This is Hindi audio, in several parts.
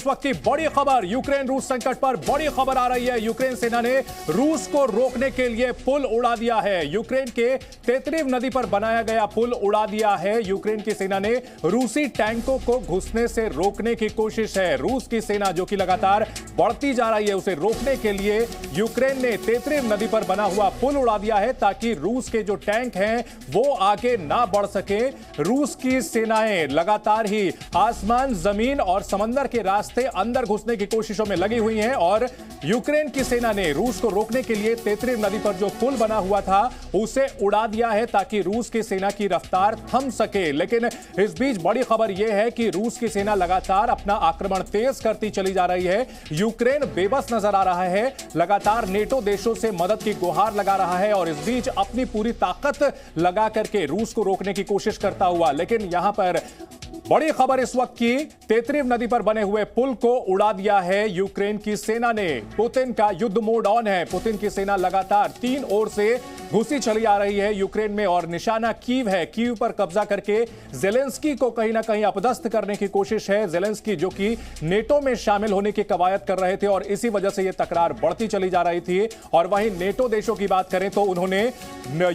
इस वक्त की बड़ी खबर, यूक्रेन रूस संकट पर बड़ी खबर आ रही है। यूक्रेन सेना ने रूस को रोकने के लिए पुल उड़ा दिया है। यूक्रेन के तेत्रिव नदी पर बनाया गया पुल उड़ा दिया है। यूक्रेन की सेना ने रूसी टैंकों को घुसने से रोकने की कोशिश है। रूस की सेना जो कि लगातार बढ़ती जा रही है, उसे रोकने के लिए यूक्रेन ने तेत्रिव नदी पर बना हुआ पुल उड़ा दिया है ताकि रूस के जो टैंक हैं वो आगे ना बढ़ सके। रूस की सेनाएं लगातार ही आसमान, जमीन और समंदर के रास्ते अंदर घुसने की कोशिशों में लगी हुई हैं और यूक्रेन की सेना ने रूस को रोकने के लिए तेत्रिव नदी पर जो पुल बना हुआ था उसे उड़ा दिया है ताकि रूस की सेना की रफ्तार थम सके। लेकिन इस बीच बड़ी खबर यह है कि रूस की सेना लगातार अपना आक्रमण तेज करती चली जा रही है। यूक्रेन बेबस नजर आ रहा है, लगातार नेटो देशों से मदद की गुहार लगा रहा है और इस बीच अपनी पूरी ताकत लगा करके रूस को रोकने की कोशिश करता हुआ। लेकिन यहां पर बड़ी खबर इस वक्त की, तेत्रिव नदी पर बने हुए पुल को उड़ा दिया है यूक्रेन की सेना ने। पुतिन का युद्ध मोड ऑन है। पुतिन की सेना लगातार तीन ओर से घुसी चली आ रही है यूक्रेन में और निशाना कीव है। कीव पर कब्जा करके जेलेंस्की को कहीं ना कहीं अपदस्थ करने की कोशिश है। जेलेंस्की जो कि नेटो में शामिल होने की कवायद कर रहे थे और इसी वजह से यह तकरार बढ़ती चली जा रही थी। और वहीं नेटो देशों की बात करें तो उन्होंने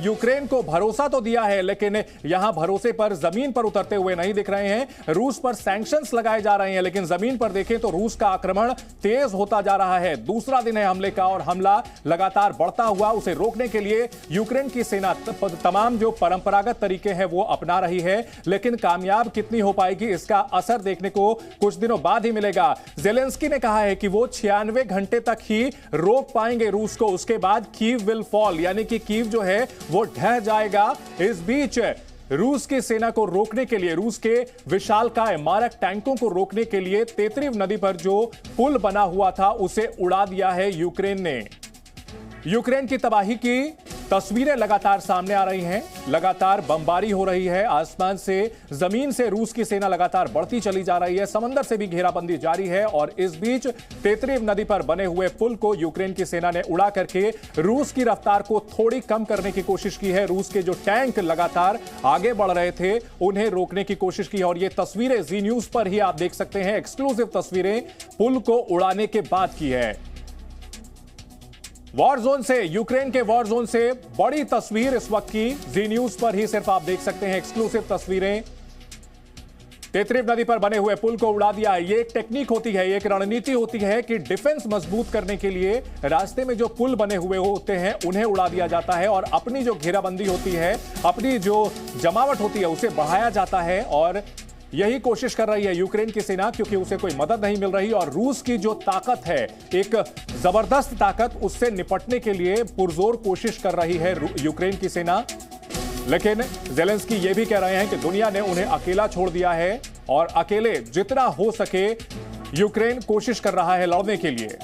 यूक्रेन को भरोसा तो दिया है लेकिन यहां भरोसे पर जमीन पर उतरते हुए नहीं दिख रहे हैं। रूस पर सैंक्शंस लगाए जा रहे हैं लेकिन जमीन पर देखें तो रूस का आक्रमण तेज होता जा रहा है। दूसरा दिन है हमले का और हमला लगातार बढ़ता हुआ। उसे रोकने के लिए यूक्रेन की सेना तमाम जो परंपरागत तरीके हैं वो अपना रही है लेकिन कामयाब कितनी हो पाएगी इसका असर देखने को कुछ दिनों बाद ही मिलेगा। जेलेंस्की ने कहा है कि वो 96 घंटे तक ही रोक पाएंगे रूस को, उसके बाद कीव विल फॉल, यानी कि कीव जो है वो ढह जाएगा। इस बीच रूस की सेना को रोकने के लिए, रूस के विशालकाय मारक टैंकों को रोकने के लिए तेत्रिव नदी पर जो पुल बना हुआ था उसे उड़ा दिया है यूक्रेन ने। यूक्रेन की तबाही की तस्वीरें लगातार सामने आ रही हैं, लगातार बमबारी हो रही है। आसमान से, जमीन से रूस की सेना लगातार बढ़ती चली जा रही है, समंदर से भी घेराबंदी जारी है और इस बीच तेत्रिव नदी पर बने हुए पुल को यूक्रेन की सेना ने उड़ा करके रूस की रफ्तार को थोड़ी कम करने की कोशिश की है। रूस के जो टैंक लगातार आगे बढ़ रहे थे उन्हें रोकने की कोशिश की और ये तस्वीरें जी न्यूज पर ही आप देख सकते हैं। एक्सक्लूसिव तस्वीरें पुल को उड़ाने के बाद की है। वॉर जोन से, यूक्रेन के वॉर जोन से बड़ी तस्वीर इस वक्त की जी न्यूज पर ही सिर्फ आप देख सकते हैं। एक्सक्लूसिव तस्वीरें, तेत्रिव नदी पर बने हुए पुल को उड़ा दिया है। ये एक टेक्निक होती है, एक रणनीति होती है कि डिफेंस मजबूत करने के लिए रास्ते में जो पुल बने हुए होते हैं उन्हें उड़ा दिया जाता है और अपनी जो घेराबंदी होती है, अपनी जो जमावट होती है उसे बढ़ाया जाता है और यही कोशिश कर रही है यूक्रेन की सेना क्योंकि उसे कोई मदद नहीं मिल रही और रूस की जो ताकत है, एक जबरदस्त ताकत, उससे निपटने के लिए पुरजोर कोशिश कर रही है यूक्रेन की सेना। लेकिन जेलेंस्की ये भी कह रहे हैं कि दुनिया ने उन्हें अकेला छोड़ दिया है और अकेले जितना हो सके यूक्रेन कोशिश कर रहा है लड़ने के लिए।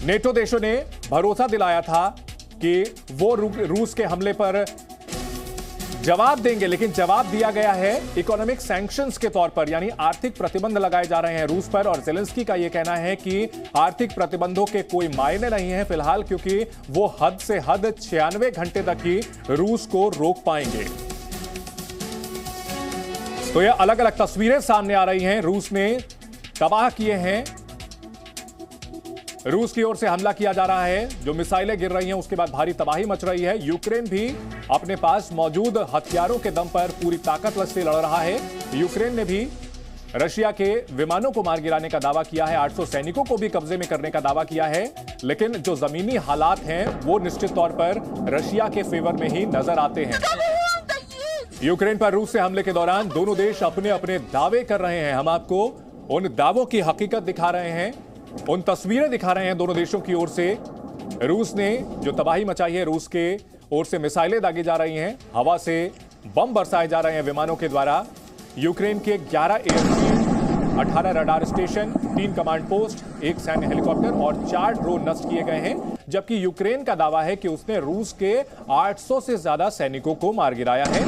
नेटो देशों ने भरोसा दिलाया था कि वो रूस के हमले पर जवाब देंगे लेकिन जवाब दिया गया है इकोनॉमिक सैंक्शंस के तौर पर, यानी आर्थिक प्रतिबंध लगाए जा रहे हैं रूस पर। और जेलेंस्की का यह कहना है कि आर्थिक प्रतिबंधों के कोई मायने नहीं है फिलहाल क्योंकि वो हद से हद 96 घंटे तक ही रूस को रोक पाएंगे। तो ये अलग अलग तस्वीरें सामने आ रही हैं। रूस ने तबाह किए हैं, रूस की ओर से हमला किया जा रहा है, जो मिसाइलें गिर रही हैं उसके बाद भारी तबाही मच रही है। यूक्रेन भी अपने पास मौजूद हथियारों के दम पर पूरी ताकत से लड़ रहा है। यूक्रेन ने भी रशिया के विमानों को मार गिराने का दावा किया है, 800 सैनिकों को भी कब्जे में करने का दावा किया है। लेकिन जो जमीनी हालात हैं वो निश्चित तौर पर रशिया के फेवर में ही नजर आते हैं। यूक्रेन पर रूस से हमले के दौरान दोनों देश अपने अपने दावे कर रहे हैं। हम आपको उन दावों की हकीकत दिखा रहे हैं, उन तस्वीरें दिखा रहे हैं दोनों देशों की ओर से। रूस ने जो तबाही मचाई है, रूस के ओर से मिसाइलें दागी जा रही हैं, हवा से बम बरसाए जा रहे हैं विमानों के द्वारा। यूक्रेन के 11 airfield, 18 radar station, 3 command post, 1 सैन्य हेलीकॉप्टर और 4 ड्रोन नष्ट किए गए हैं। जबकि यूक्रेन का दावा है कि उसने रूस के 800 से ज्यादा सैनिकों को मार गिराया है।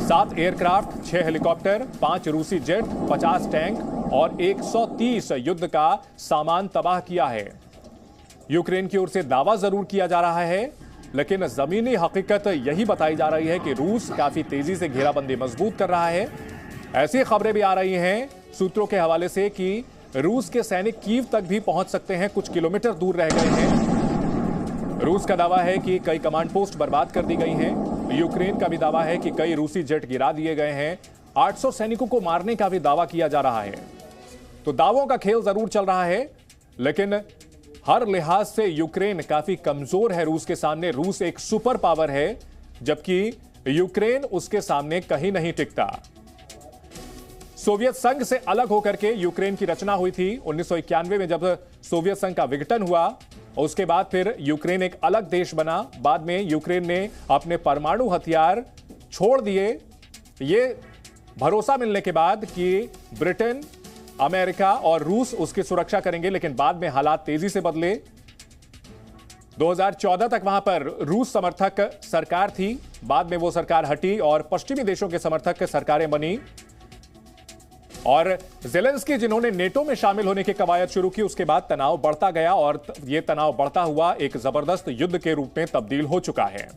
7 एयरक्राफ्ट, 6 हेलीकॉप्टर, 5 रूसी जेट, 50 टैंक और 130 युद्ध का सामान तबाह किया है। यूक्रेन की ओर से दावा जरूर किया जा रहा है लेकिन जमीनी हकीकत यही बताई जा रही है कि रूस काफी तेजी से घेराबंदी मजबूत कर रहा है। ऐसी खबरें भी आ रही हैं सूत्रों के हवाले से कि रूस के सैनिक कीव तक भी पहुंच सकते हैं, कुछ किलोमीटर दूर रह गए हैं। रूस का दावा है कि कई कमांड पोस्ट बर्बाद कर दी गई हैं। यूक्रेन का भी दावा है कि कई रूसी जेट गिरा दिए गए हैं। 800 सैनिकों को मारने का भी दावा किया जा रहा है। तो दावों का खेल जरूर चल रहा है, लेकिन हर लिहाज से यूक्रेन काफी कमजोर है रूस के सामने। रूस एक सुपर पावर है, जबकि यूक्रेन उसके सामने कहीं नहीं टिकता। सोवियत संघ से अलग होकर के यूक्रेन की रचना हुई थी 1991 में, जब सोवियत संघ का विघटन हुआ। उसके बाद फिर यूक्रेन एक अलग देश बना। बाद में यूक्रेन ने अपने परमाणु हथियार छोड़ दिए, ये भरोसा मिलने के बाद कि ब्रिटेन, अमेरिका और रूस उसकी सुरक्षा करेंगे। लेकिन बाद में हालात तेजी से बदले। 2014 तक वहां पर रूस समर्थक सरकार थी, बाद में वो सरकार हटी और पश्चिमी देशों के समर्थक सरकारें बनी। और ज़ेलेंस्की जिन्होंने नेटो में शामिल होने की कवायद शुरू की, उसके बाद तनाव बढ़ता गया और ये तनाव बढ़ता हुआ एक जबरदस्त युद्ध के रूप में तब्दील हो चुका है।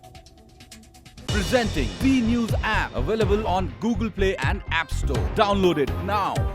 Presenting B News app, available on Google Play and App Store. Download it now.